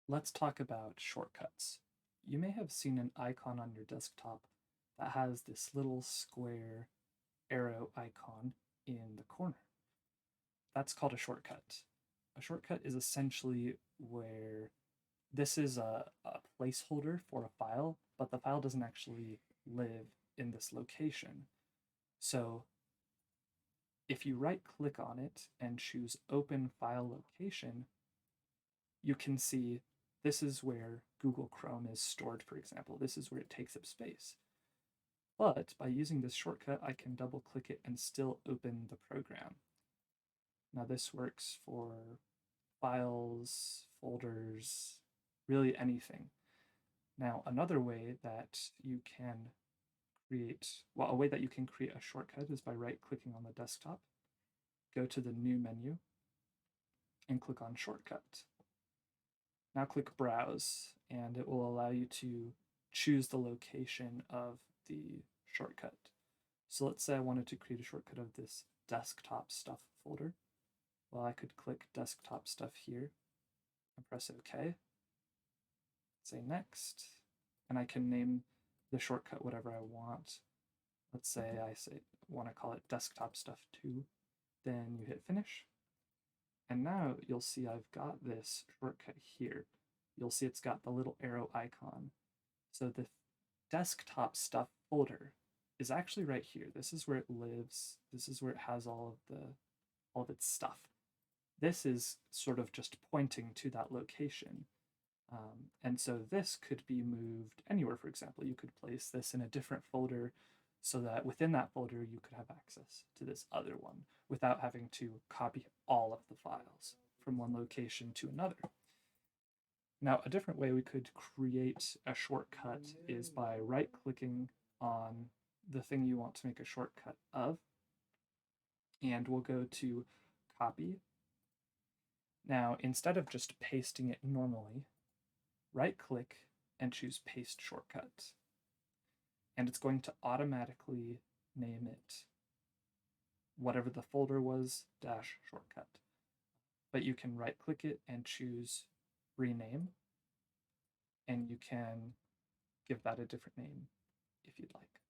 Let's talk about shortcuts. You may have seen an icon on your desktop that has this little square arrow icon in the corner. That's called a shortcut. A shortcut is essentially where this is a placeholder for a file, but the file doesn't actually live in this location. So if you right click on it and choose Open File Location, you can see this is where Google Chrome is stored, for example. This is where it takes up space. But by using this shortcut, I can double click it and still open the program. Now this works for files, folders, really anything. Now another way that you can a way that you can create a shortcut is by right clicking on the desktop, go to the new menu and click on shortcut. Now click Browse, and it will allow you to choose the location of the shortcut. So let's say I wanted to create a shortcut of this desktop stuff folder. Well, I could click desktop stuff here and press OK, say next, and I can name the shortcut whatever I want. Let's say I want to call it desktop stuff 2. Then you hit finish. And now you'll see I've got this shortcut here. You'll see it's got the little arrow icon. So the desktop stuff folder is actually right here. This is where it lives. This is where it has all of its stuff. This is sort of just pointing to that location. And so this could be moved anywhere, for example. You could place this in a different folder so that within that folder you could have access to this other one without having to copy all of the files from one location to another. Now, a different way we could create a shortcut is by right-clicking on the thing you want to make a shortcut of, and we'll go to Copy. Now, instead of just pasting it normally, right-click and choose Paste Shortcut. And it's going to automatically name it whatever the folder was dash shortcut. But you can right-click it and choose Rename, and you can give that a different name if you'd like.